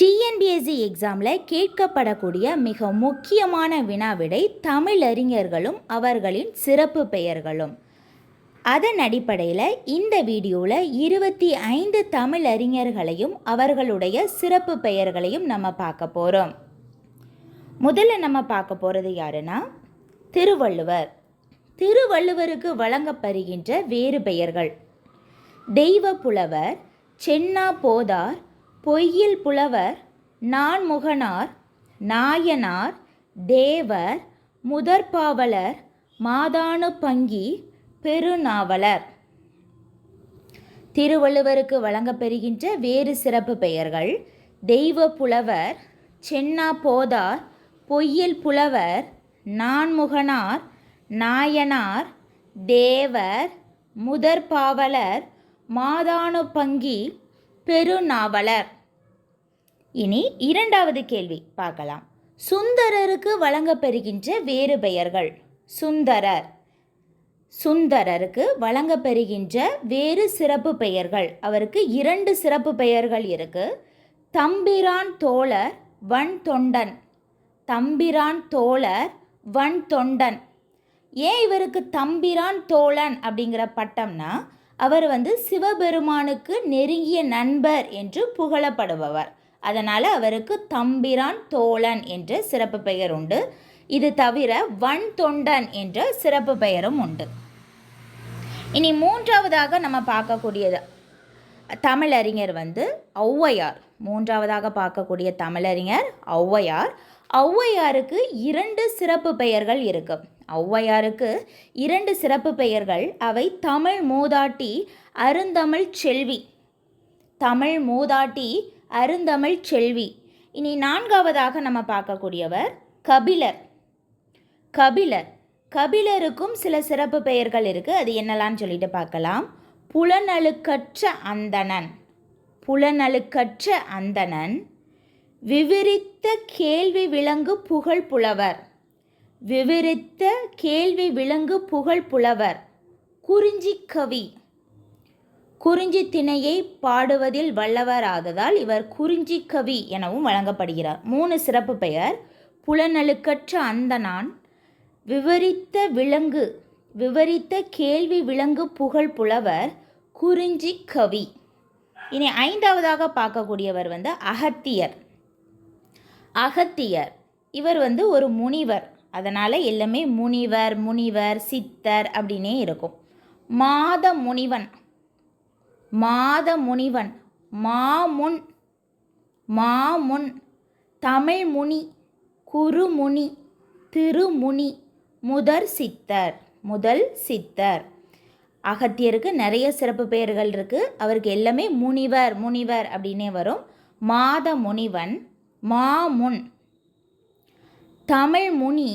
TNPSC எக்ஸாமில் கேட்கப்படக்கூடிய மிக முக்கியமான வினாவிடை தமிழறிஞர்களும் அவர்களின் சிறப்பு பெயர்களும். அதன் அடிப்படையில் இந்த வீடியோவில் 25 தமிழறிஞர்களையும் அவர்களுடைய சிறப்பு பெயர்களையும் நம்ம பார்க்க போகிறோம். முதல்ல நம்ம பார்க்க போகிறது யாருன்னா திருவள்ளுவர். திருவள்ளுவருக்கு வழங்கப்படுகின்ற வேறு பெயர்கள்: தெய்வ புலவர், சென்னா போதார், பொய்யில் புலவர், நான்முகனார், நாயனார், தேவர், முதற்பாவலர், மாதானுபங்கி, பெருநாவலர். திருவள்ளுவருக்கு வழங்கப்பெறுகின்ற வேறு சிறப்பு பெயர்கள்: தெய்வ புலவர், சென்னா போதார், பொய்யில் புலவர், நான்முகனார், நாயனார், தேவர், முதற்பாவலர், மாதானுபங்கி, பெருநாவலர். இனி இரண்டாவது கேள்வி பார்க்கலாம். சுந்தரருக்கு வழங்கப்பெறுகின்ற வேறு பெயர்கள்: சுந்தரர். சுந்தரருக்கு வழங்கப்பெறுகின்ற வேறு சிறப்பு பெயர்கள், அவருக்கு 2 சிறப்பு பெயர்கள் இருக்கு. தம்பிரான் தோழர், வன் தொண்டன். தம்பிரான் தோழர், வன் தொண்டன். ஏன் இவருக்கு தம்பிரான் தோழன் அப்படிங்கிற பட்டம்னா, அவர் சிவபெருமானுக்கு நெருங்கிய நண்பர் என்று புகழப்படுபவர். அதனால் அவருக்கு தம்பிரான் தோழன் என்ற சிறப்பு பெயர் உண்டு. இது தவிர வன் தொண்டன் என்ற சிறப்பு பெயரும் உண்டு. இனி மூன்றாவதாக நம்ம பார்க்கக்கூடியது தமிழறிஞர் ஔவையார். மூன்றாவதாக பார்க்கக்கூடிய தமிழறிஞர் ஔவையார். ஔவையாருக்கு 2 சிறப்பு பெயர்கள் இருக்கு. ஔவையாருக்கு 2 சிறப்பு பெயர்கள். அவை தமிழ் மூதாட்டி, அருந்தமிழ் செல்வி. தமிழ் மூதாட்டி, அருந்தமிழ் செல்வி. இனி நான்காவதாக நம்ம பார்க்கக்கூடியவர் கபிலர். கபிலர். கபிலருக்கும் சில சிறப்பு பெயர்கள் இருக்குது. அது என்னலான்னு சொல்லிட்டு பார்க்கலாம். புலனழுக்கற்ற அந்தணன். புலனழுக்கற்ற அந்தணன். விவரித்த கேள்வி விளங்கு புகழ் புலவர். விவரித்த கேள்வி விளங்கு புகழ் புலவர். குறிஞ்சி கவி. குறிஞ்சி திணையை பாடுவதில் வல்லவராததால் இவர் குறிஞ்சி கவி எனவும் வழங்கப்படுகிறார். 3 சிறப்பு பெயர்: புலனழுக்கற்ற அந்தணன், விவரித்த கேள்வி விளங்கு புகழ் புலவர், குறிஞ்சி கவி. இனி ஐந்தாவதாக பார்க்கக்கூடியவர் அகத்தியர். அகத்தியர் இவர் ஒரு முனிவர். அதனால் எல்லாமே முனிவர், முனிவர், சித்தர் அப்படின்னே இருக்கும். மாத முனிவன். மாத முனிவன். மாமுன். மாமுன். தமிழ் முனி, குருமுனி, திருமுனி, முதற் சித்தர். முதல் சித்தர். அகத்தியருக்கு நிறைய சிறப்பு பெயர்கள் இருக்குது. அவருக்கு எல்லாமே முனிவர், முனிவர் அப்படின்னே வரும். மாத முனிவன், மாமுன், தமிழ் முனி,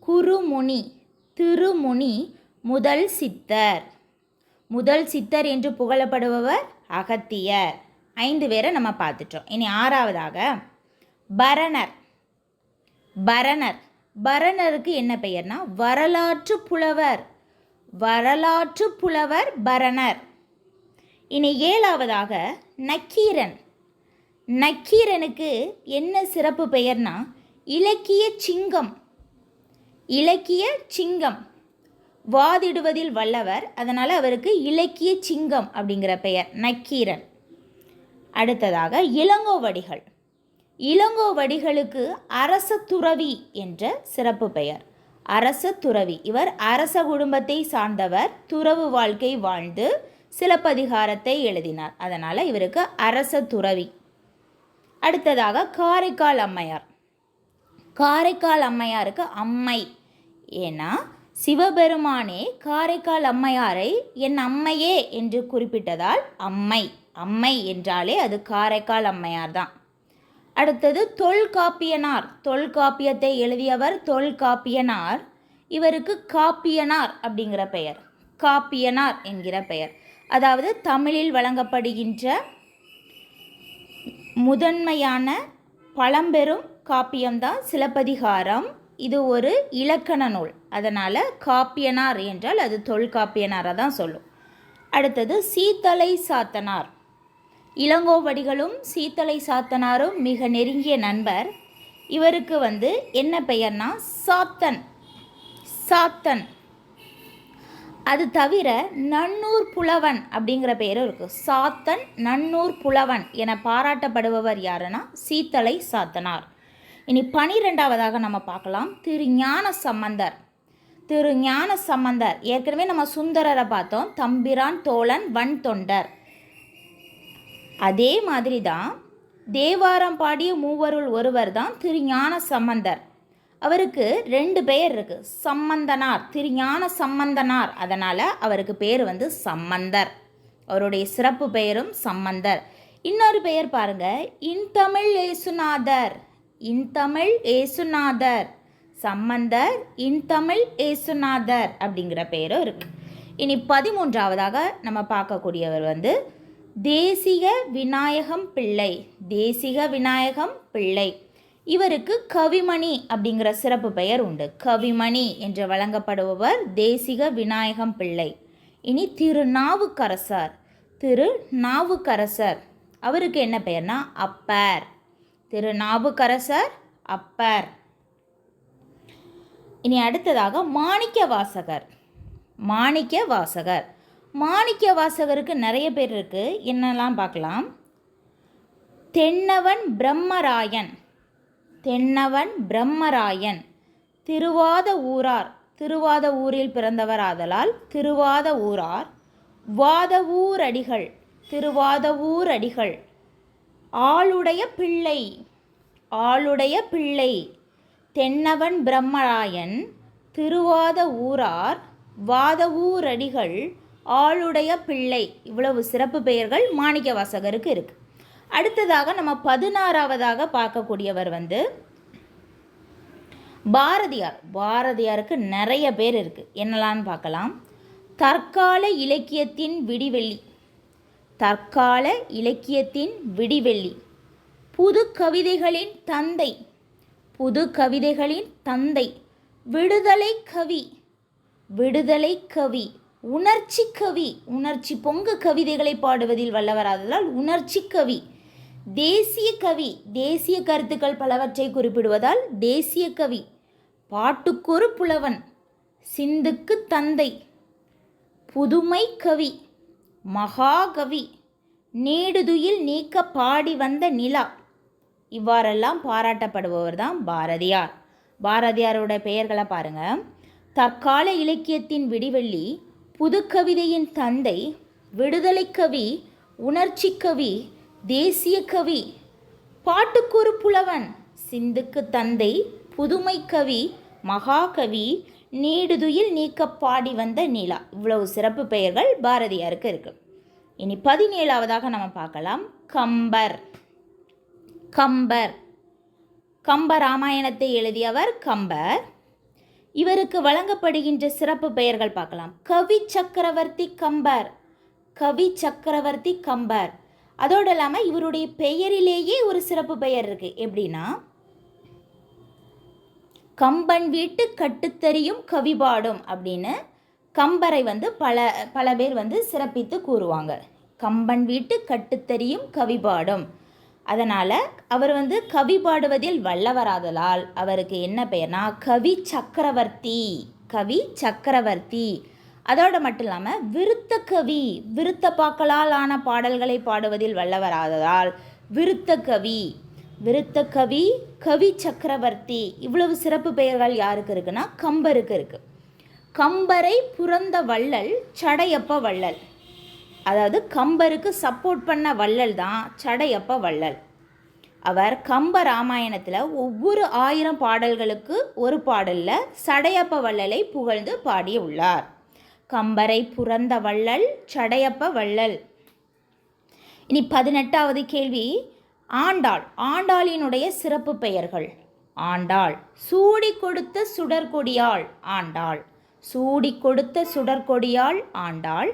குருமுனி, திருமுனி, முதல் சித்தர். முதல் சித்தர் என்று புகழப்படுபவர் அகத்தியர். 5 பேரை நம்ம பார்த்துட்டோம். இனி ஆறாவதாக பரணர். பரணர். பரணருக்கு என்ன பெயர்னா வரலாற்று புலவர். வரலாற்று புலவர் பரணர். இனி ஏழாவதாக நக்கீரன். நக்கீரனுக்கு என்ன சிறப்பு பெயர்னா இலக்கிய சிங்கம். இலக்கிய சிங்கம். வாதிடுவதில் வல்லவர். அதனால் அவருக்கு இலக்கிய சிங்கம் அப்படிங்கிற பெயர் நக்கீரன். அடுத்ததாக இளங்கோவடிகள். இளங்கோவடிகளுக்கு அரச துறவி என்ற சிறப்பு பெயர். அரச துறவி. இவர் அரச குடும்பத்தை சார்ந்தவர். துறவு வாழ்க்கை வாழ்ந்து சிலப்பதிகாரத்தை எழுதினார். அதனால் இவருக்கு அரச துறவி. அடுத்ததாக காரைக்கால் அம்மையார். காரைக்கால் அம்மையாருக்கு அம்மை. ஏன்னா சிவபெருமானே காரைக்கால் அம்மையாரை என் அம்மையே என்று குறிப்பிட்டதால் அம்மை. அம்மை என்றாலே அது காரைக்கால் அம்மையார் தான். அடுத்தது தொல்காப்பியனார். தொல்காப்பியத்தை எழுதியவர் தொல்காப்பியனார். இவருக்கு காப்பியனார் அப்படிங்கிற பெயர். காப்பியனார் என்கிற பெயர். அதாவது தமிழில் வழங்கப்படுகின்ற முதன்மையான பழம்பெரும் காப்பியம்தான் சிலப்பதிகாரம். இது ஒரு இலக்கண நூல். அதனால் காப்பியனார் என்றால் அது தொல்காப்பியனாரை தான் சொல்லும். அடுத்தது சீத்தலை சாத்தனார். இளங்கோவடிகளும் சீத்தலை சாத்தனாரும் மிக நெருங்கிய நண்பர். இவருக்கு என்ன பெயர்னா சாத்தன். சாத்தன். அது தவிர நன்னூர் புலவன் அப்படிங்கிற பெயரும் இருக்குது. சாத்தன், நன்னூர் புலவன் என பாராட்டப்படுபவர் யாருன்னா சீத்தலை சாத்தனார். இனி 12ஆவதாக நம்ம பார்க்கலாம் திருஞான சம்பந்தர். திருஞான சம்பந்தர் ஏற்கனவே நம்ம சுந்தரரை பார்த்தோம், தம்பிரான் தோழன் வன் தொண்டர். அதே மாதிரி தான் தேவாரம் பாடிய மூவருள் ஒருவர் தான் திருஞான சம்பந்தர். அவருக்கு 2 பெயர் இருக்குது, சம்பந்தனார், திருஞான சம்பந்தனார். அதனால் அவருக்கு பேர் சம்பந்தர். அவருடைய சிறப்பு பெயரும் சம்பந்தர். இன்னொரு பெயர் பாருங்க, இன்தமிழ் ஏசுநாதர். இன்தமிழ் ஏசுநாதர். சம்பந்தர், இன்தமிழ் ஏசுநாதர் அப்படிங்கிற பெயரும் இருக்குது. இனி 13ஆவதாக நம்ம பார்க்கக்கூடியவர் தேசிக விநாயகம் பிள்ளை. தேசிக விநாயகம் பிள்ளை. இவருக்கு கவிமணி அப்படிங்கிற சிறப்பு பெயர் உண்டு. கவிமணி என்று வழங்கப்படுபவர் தேசிக விநாயகம் பிள்ளை. இனி திருநாவுக்கரசர். திருநாவுக்கரசர் அவருக்கு என்ன பெயர்னா அப்பர். திருநாவுக்கரசர் அப்பர். இனி அடுத்ததாக மாணிக்க வாசகர். மாணிக்க வாசகர். மாணிக்க வாசகருக்கு நிறைய பேர் இருக்குது, என்னெல்லாம் பார்க்கலாம். தென்னவன் பிரம்மராயன். தென்னவன் பிரம்மராயன். திருவாத ஊரார். திருவாத ஊரில் பிறந்தவர் ஆதலால் திருவாத ஊரார். வாதவூரடிகள். திருவாதவூரடிகள். ஆளுடைய பிள்ளை. ஆளுடைய பிள்ளை. தென்னவன் பிரம்மராயன், திருவாத ஊரார், வாதவூரடிகள், ஆளுடைய பிள்ளை. இவ்வளவு சிறப்பு பெயர்கள் மாணிக்க வாசகருக்கு இருக்குது. அடுத்ததாக நம்ம 16ஆவதாக பார்க்கக்கூடியவர் பாரதியார். பாரதியாருக்கு நிறைய பேர் இருக்குது, என்னெல்லாம் பார்க்கலாம். தற்கால இலக்கியத்தின் விடிவெள்ளி. தற்கால இலக்கியத்தின் விடிவெள்ளி. புது கவிதைகளின் தந்தை. புது கவிதைகளின் தந்தை. விடுதலை கவி. விடுதலை கவி. உணர்ச்சி கவி. உணர்ச்சி பொங்க கவிதைகளை பாடுவதில் வல்லவராதலால் உணர்ச்சி கவி. தேசிய கவி. தேசிய கருத்துக்கள் பலவற்றை குறிப்பிடுவதால் தேசிய கவி. பாட்டுக்கொரு புலவன். சிந்துக்கு தந்தை. புதுமை கவி. மகாகவி. நீடுதுயில் நீக்க பாடி வந்த நிலா. இவ்வாறெல்லாம் பாராட்டப்படுபவர் தான் பாரதியார். பாரதியாரோட பெயர்களை பாருங்க. தற்கால இலக்கியத்தின் விடிவெள்ளி, புதுக்கவிதையின் தந்தை, விடுதலை கவி, உணர்ச்சி கவி, தேசிய கவி, பாட்டுக்கொரு புலவன், சிந்துக்கு தந்தை, புதுமை கவி, மகாகவி, நீடுதுயில் நீக்க பாடி வந்த நிலா. இவ்வளவு சிறப்பு பெயர்கள் பாரதியாருக்கு இருக்கு. இனி 17ஆவதாக நம்ம பார்க்கலாம் கம்பர். கம்பர். கம்ப ராமாயணத்தை எழுதியவர் கம்பர். இவருக்கு வழங்கப்படுகின்ற சிறப்பு பெயர்கள் பார்க்கலாம். கவி சக்கரவர்த்தி கம்பர். கவி சக்கரவர்த்தி கம்பர். அதோடு இல்லாமல் இவருடைய பெயரிலேயே ஒரு சிறப்பு பெயர் இருக்குது. எப்படின்னா கம்பன் வீட்டு கட்டுத்தறியும் கவிபாடும் அப்படின்னு கம்பரை பல பேர் சிறப்பித்து கூறுவாங்க. கம்பன் வீட்டு கட்டுத்தறியும் கவிபாடும். அதனால் அவர் கவி பாடுவதில் வல்லவராதலால் அவருக்கு என்ன பெயர்னா கவி சக்கரவர்த்தி. கவி சக்கரவர்த்தி. அதோடு மட்டும் இல்லாமல் விருத்த கவி. விருத்த பாக்களால் ஆன பாடல்களை பாடுவதில் வல்லவராததால் விருத்த கவி. விருத்த கவி, கவி சக்கரவர்த்தி. இவ்வளவு சிறப்பு பெயர்கள் யாருக்கு இருக்குன்னா கம்பருக்கு இருக்குது. கம்பரை புரந்த வள்ளல் சடையப்ப வள்ளல். அதாவது கம்பருக்கு சப்போர்ட் பண்ண வள்ளல் தான் சடையப்ப வள்ளல். அவர் கம்ப ராமாயணத்தில் ஒவ்வொரு 1000 பாடல்களுக்கு ஒரு பாடலில் சடையப்ப வள்ளலை புகழ்ந்து பாடியுள்ளார். கம்பரை புரந்த வள்ளல் சடையப்ப வள்ளல். இனி 18ஆவது கேள்வி ஆண்டாள். ஆண்டாளினுடைய சிறப்பு பெயர்கள். ஆண்டாள். சூடி கொடுத்த சுடற்கொடியாள் ஆண்டாள். சூடி கொடுத்த சுடற்கொடியாள் ஆண்டாள்.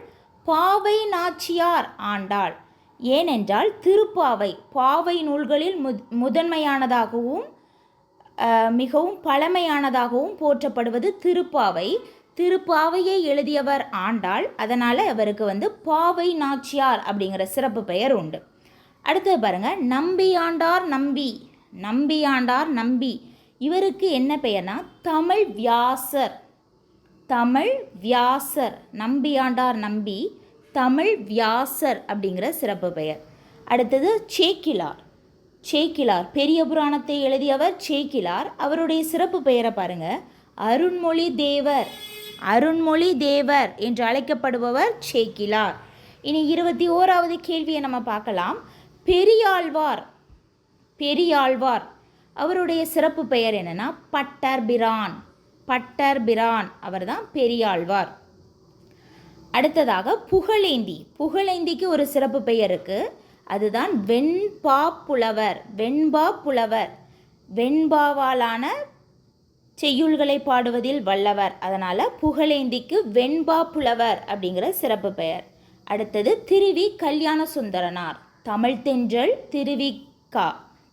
பாவை நாச்சியார் ஆண்டாள். ஏனென்றால் திருப்பாவை பாவை நூல்களில் முதன்மையானதாகவும் மிகவும் பழமையானதாகவும் போற்றப்படுவது திருப்பாவை. திருப்பாவையை எழுதியவர் ஆண்டாள். அதனால் அவருக்கு பாவை நாச்சியார் அப்படிங்கிற சிறப்பு பெயர் உண்டு. அடுத்தது பாருங்கள், நம்பியாண்டார் நம்பி. நம்பியாண்டார் நம்பி இவருக்கு என்ன பெயர்னா தமிழ் வியாசர். தமிழ் வியாசர். நம்பியாண்டார் நம்பி தமிழ் வியாசர் அப்படிங்கிற சிறப்பு பெயர். அடுத்தது சேக்கிலார். சேக்கிலார் பெரிய புராணத்தை எழுதியவர் சேக்கிலார். அவருடைய சிறப்பு பெயரை பாருங்க, அருண்மொழி தேவர். அருண்மொழி தேவர் என்று அழைக்கப்படுபவர் சேக்கிலார். இனி 21வது கேள்வியை நம்ம பார்க்கலாம். பெரியாழ்வார். பெரியாழ்வார் அவருடைய சிறப்பு பெயர் என்னன்னா பட்டர்பிரான். பட்டர்பிரான் அவர் தான் பெரியாழ்வார். அடுத்ததாக புகழேந்தி. புகழேந்திக்கு ஒரு சிறப்பு பெயர் இருக்குது, அதுதான் வெண்பா புலவர். வெண்பா புலவர். வெண்பாவாலான செய்யுள்களை பாடுவதில் வல்லவர். அதனால் புகழேந்திக்கு வெண்பா புலவர் அப்படிங்கிற சிறப்பு பெயர். அடுத்தது திருவி கல்யாண சுந்தரனார். தமிழ்த்தென்றல் திருவிக்கா.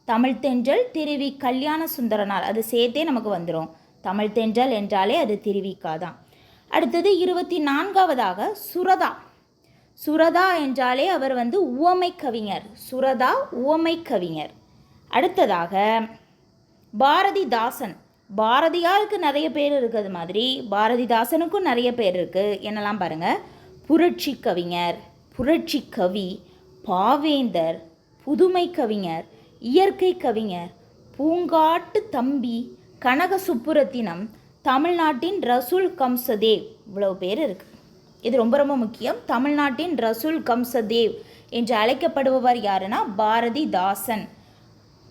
தமிழ்த்தென்றல் திருவி கல்யாண சுந்தரனார், அது சேர்த்தே நமக்கு வந்துடும். தமிழ்த்தென்றல் என்றாலே அது திருவிக்கா தான். அடுத்தது 24வதாக சுரதா. சுரதா என்றாலே அவர் உவமை கவிஞர். சுரதா உவமை கவிஞர். அடுத்ததாக பாரதிதாசன். பாரதியாருக்கு நிறைய பேர் இருக்கிறது மாதிரி பாரதிதாசனுக்கும் நிறைய பேர் இருக்குது. என்னெல்லாம் பாருங்கள், புரட்சி கவிஞர், புரட்சி கவி, பாவேந்தர், புதுமை கவிஞர், இயற்கை கவிஞர், பூங்காட்டு தம்பி, கனக சுப்புரத்தினம், தமிழ்நாட்டின் ரசூல் கம்சதேவ். இவ்வளவு பேர் இருக்குது. இது ரொம்ப ரொம்ப முக்கியம். தமிழ்நாட்டின் ரசூல் கம்சதேவ் என்று அழைக்கப்படுபவர் யாருன்னா பாரதிதாசன்.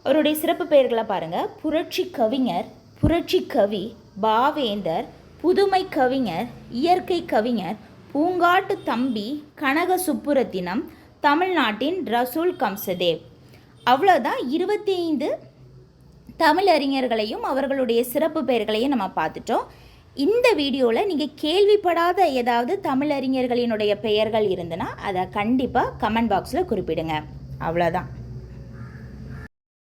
அவருடைய சிறப்பு பெயர்களை பாருங்கள், புரட்சி கவிஞர், புரட்சி கவி, பாவேந்தர், புதுமை கவிஞர், இயற்கை கவிஞர், பூங்காட்டு தம்பி, கனக சுப்புரத்தினம், தமிழ்நாட்டின் ரசூல் கம்சதேவ். அவ்வளோதான். 25 தமிழறிஞர்களையும் அவர்களுடைய சிறப்பு பெயர்களையும் நம்ம பார்த்துட்டோம். இந்த வீடியோவில் நீங்கள் கேள்விப்படாத ஏதாவது தமிழறிஞர்களினுடைய பெயர்கள் இருந்ததுன்னா அதை கண்டிப்பாக கமெண்ட் பாக்ஸில் குறிப்பிடுங்க. அவ்வளோதான்.